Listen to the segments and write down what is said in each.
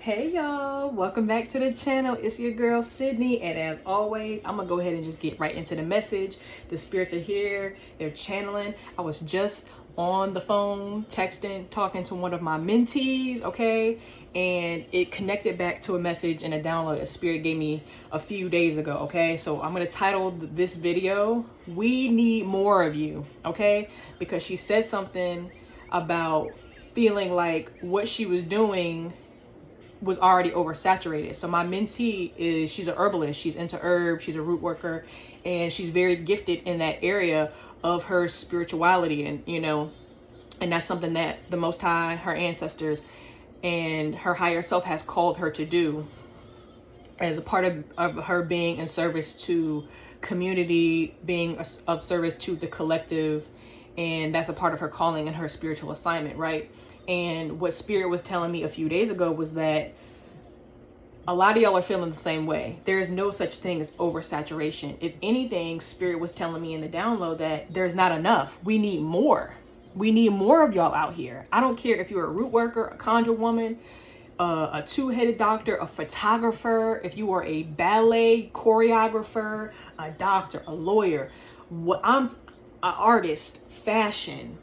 Hey y'all, welcome back to the channel. It's your girl Sydney, and as always, I'm gonna go ahead and just get right into the message. The spirits are here, they're channeling. I was just on the phone texting, talking to one of my mentees, okay, and it connected back to a message and a download a spirit gave me a few days ago. Okay, so I'm gonna title this video "We Need More of You," okay, because she said something about feeling like what she was doing was already oversaturated. So my mentee she's a herbalist, she's into herbs, she's a root worker, and she's very gifted in that area of her spirituality. And and that's something that the Most High, her ancestors, and her higher self has called her to do as a part of her being in service to community, being of service to the collective. And that's a part of her calling and her spiritual assignment, right? And what Spirit was telling me a few days ago was that a lot of y'all are feeling the same way. There is no such thing as oversaturation. If anything, Spirit was telling me in the download that there's not enough. We need more. We need more of y'all out here. I don't care if you're a root worker, a conjure woman, a two-headed doctor, a photographer, if you are a ballet choreographer, a doctor, a lawyer, I'm an artist, fashion.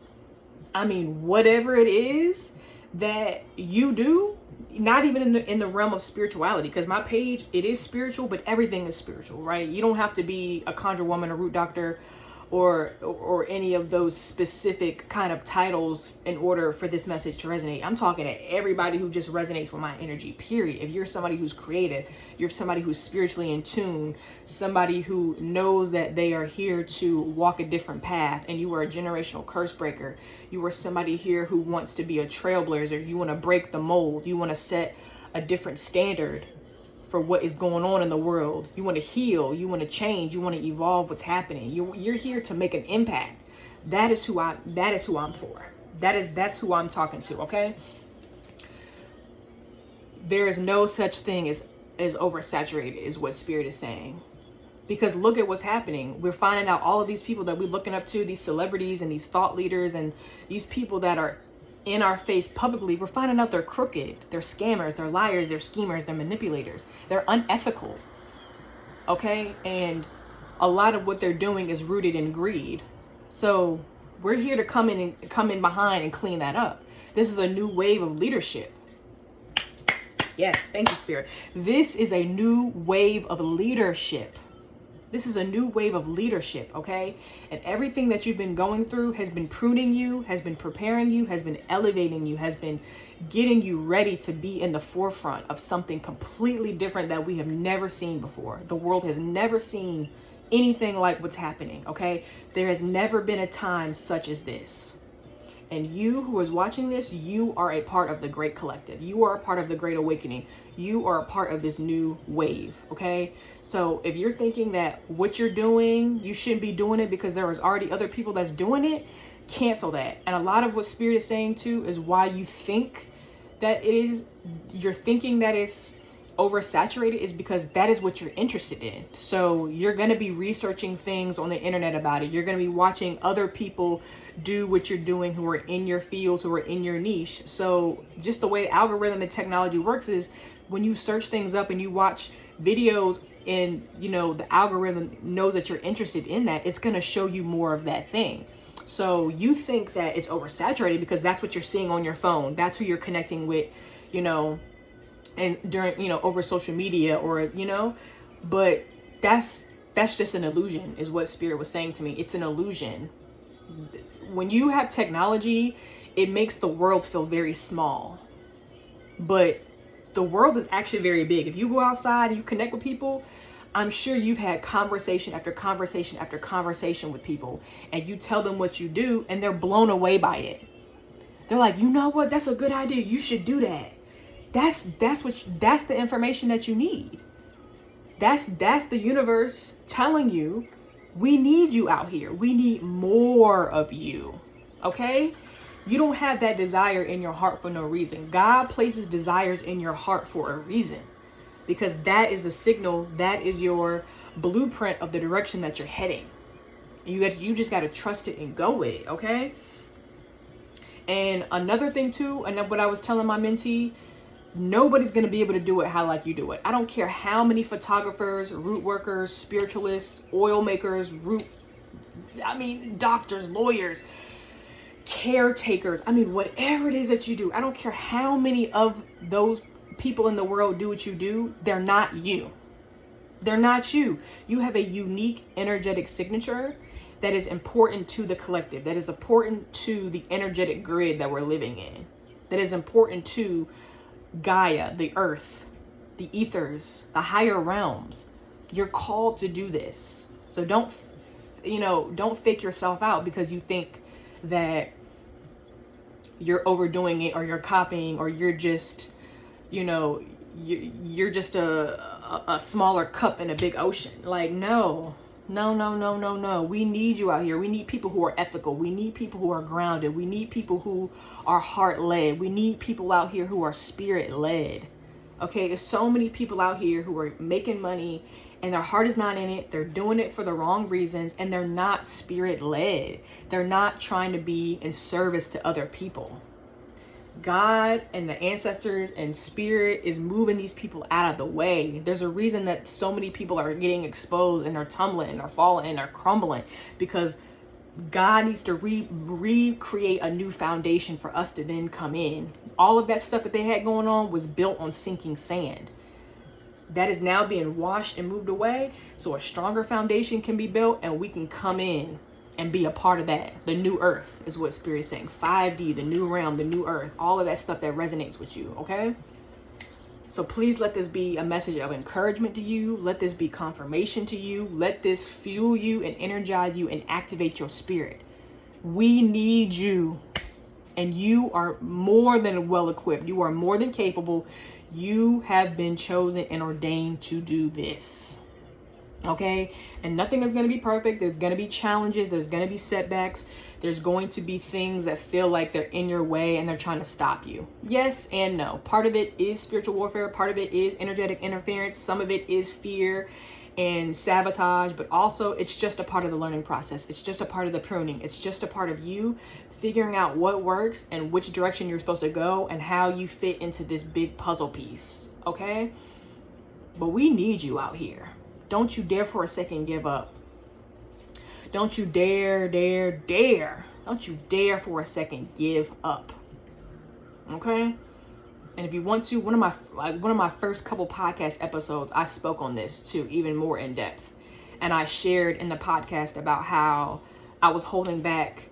I mean, whatever it is that you do, not even in the realm of spirituality, because my page, it is spiritual, but everything is spiritual, right? You don't have to be a conjure woman, a root doctor, or any of those specific kind of titles in order for this message to resonate. I'm talking to everybody who just resonates with my energy, period. If you're somebody who's creative, you're somebody who's spiritually in tune, somebody who knows that they are here to walk a different path, and you are a generational curse breaker, you are somebody here who wants to be a trailblazer, you want to break the mold, you want to set a different standard for what is going on in the world. You want to heal, you want to change, you want to evolve what's happening. You're here to make an impact. That is who I'm for. That's who I'm talking to, okay? There is no such thing as oversaturated, is what Spirit is saying. Because look at what's happening. We're finding out all of these people that we're looking up to, these celebrities and these thought leaders and these people that are in our face publicly, we're finding out they're crooked, they're scammers, they're liars, they're schemers, they're manipulators, they're unethical, okay? And a lot of what they're doing is rooted in greed. So we're here to come in behind and clean that up. This is a new wave of leadership. Yes, thank you, Spirit. This is a new wave of leadership. This is a new wave of leadership, okay? And everything that you've been going through has been pruning you, has been preparing you, has been elevating you, has been getting you ready to be in the forefront of something completely different that we have never seen before. The world has never seen anything like what's happening, okay? There has never been a time such as this. And you who is watching this, you are a part of the great collective. You are a part of the great awakening. You are a part of this new wave, okay? So if you're thinking that what you're doing, you shouldn't be doing it because there is already other people that's doing it, cancel that. And a lot of what Spirit is saying too is why you think that it is, you're thinking that it's oversaturated, is because that is what you're interested in. So you're going to be researching things on the internet about it. You're going to be watching other people do what you're doing who are in your fields, who are in your niche. So just the way the algorithm and technology works is when you search things up and you watch videos and the algorithm knows that you're interested in that, it's going to show you more of that thing. So you think that it's oversaturated because that's what you're seeing on your phone. That's who you're connecting with, and during over social media, or but that's just an illusion, is what Spirit was saying to me. It's an illusion. When you have technology, it makes the world feel very small, but the world is actually very big. If you go outside and you connect with people, I'm sure you've had conversation after conversation after conversation with people, and you tell them what you do and they're blown away by it. They're like, you know what, that's a good idea, you should do that. That's the information that you need. That's the universe telling you, we need you out here. We need more of you. Okay? You don't have that desire in your heart for no reason. God places desires in your heart for a reason, because that is a signal, that is your blueprint of the direction that you're heading. You just got to trust it and go with it, okay? And another thing too, and what I was telling my mentee, Nobody's going to be able to do it how like you do it. I don't care how many photographers, root workers, spiritualists, oil makers, doctors, lawyers, caretakers. Whatever it is that you do, I don't care how many of those people in the world do what you do. They're not you. They're not you. You have a unique energetic signature that is important to the collective, that is important to the energetic grid that we're living in, that is important to Gaia, the earth, the ethers, the higher realms. You're called to do this. So don't fake yourself out because you think that you're overdoing it or you're copying or you're just, you're just a smaller cup in a big ocean. Like, no. We need you out here. We need people who are ethical. We need people who are grounded. We need people who are heart led. We need people out here who are spirit led. Okay, there's so many people out here who are making money and their heart is not in it. They're doing it for the wrong reasons and they're not spirit led. They're not trying to be in service to other people. God and the ancestors and spirit is moving these people out of the way. There's a reason that so many people are getting exposed and they're tumbling and they're falling and they're crumbling, because God needs to recreate a new foundation for us to then come in. All of that stuff that they had going on was built on sinking sand. That is now being washed and moved away, so a stronger foundation can be built and we can come in and be a part of that. The new earth is what Spirit is saying. 5D, the new realm, the new earth, all of that stuff that resonates with you, okay? So please let this be a message of encouragement to you. Let this be confirmation to you. Let this fuel you and energize you and activate your spirit. We need you. And you are more than well equipped. You are more than capable. You have been chosen and ordained to do this. Okay, and nothing is going to be perfect. There's going to be challenges. There's going to be setbacks. There's going to be things that feel like they're in your way and they're trying to stop you. Yes and no. Part of it is spiritual warfare. Part of it is energetic interference. Some of it is fear and sabotage, but also it's just a part of the learning process. It's just a part of the pruning. It's just a part of you figuring out what works and which direction you're supposed to go and how you fit into this big puzzle piece. Okay, but we need you out here. Don't you dare for a second give up. Don't you dare. Don't you dare for a second give up. Okay? And if you want to, one of my first couple podcast episodes, I spoke on this too, even more in depth. And I shared in the podcast about how I was holding back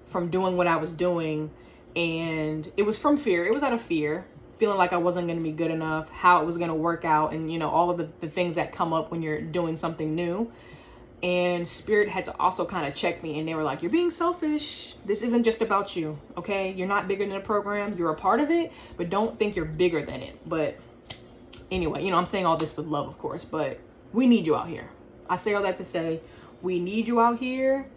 from doing what I was doing, and it was from fear. It was out of fear. Feeling like I wasn't going to be good enough, how it was going to work out, and all of the things that come up when you're doing something new. And Spirit had to also kind of check me, and they were like, you're being selfish. This isn't just about you, okay? You're not bigger than the program. You're a part of it, but don't think you're bigger than it. But anyway, I'm saying all this with love, of course, but we need you out here. I say all that to say we need you out here,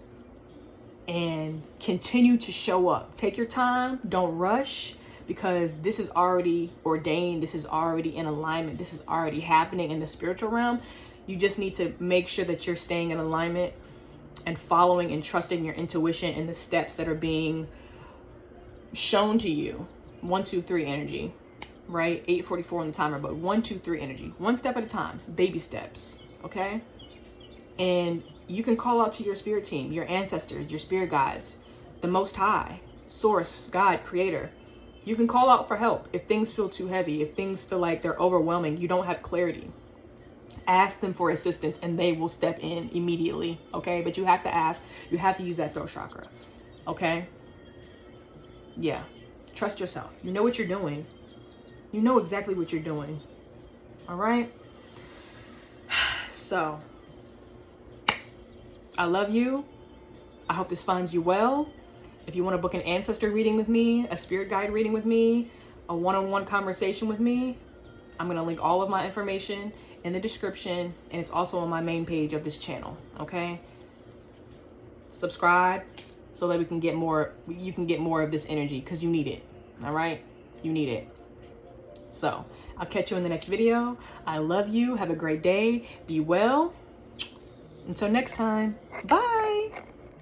and continue to show up. Take your time. Don't rush. Because this is already ordained. This is already in alignment. This is already happening in the spiritual realm. You just need to make sure that you're staying in alignment and following and trusting your intuition and the steps that are being shown to you. 1, 2, 3 energy, right? 8:44 on the timer, but 1, 2, 3 energy. One step at a time, baby steps, okay? And you can call out to your spirit team, your ancestors, your spirit guides, the Most High, Source, God, Creator. You can call out for help if things feel too heavy, if things feel like they're overwhelming, you don't have clarity. Ask them for assistance and they will step in immediately, okay? But you have to ask. You have to use that throat chakra, okay? Yeah. Trust yourself. You know what you're doing. You know exactly what you're doing, all right? So, I love you. I hope this finds you well. If you want to book an ancestor reading with me, a spirit guide reading with me, a one-on-one conversation with me, I'm going to link all of my information in the description, and it's also on my main page of this channel, okay? Subscribe so that you can get more of this energy, because you need it, all right? You need it. So, I'll catch you in the next video. I love you. Have a great day. Be well. Until next time. Bye.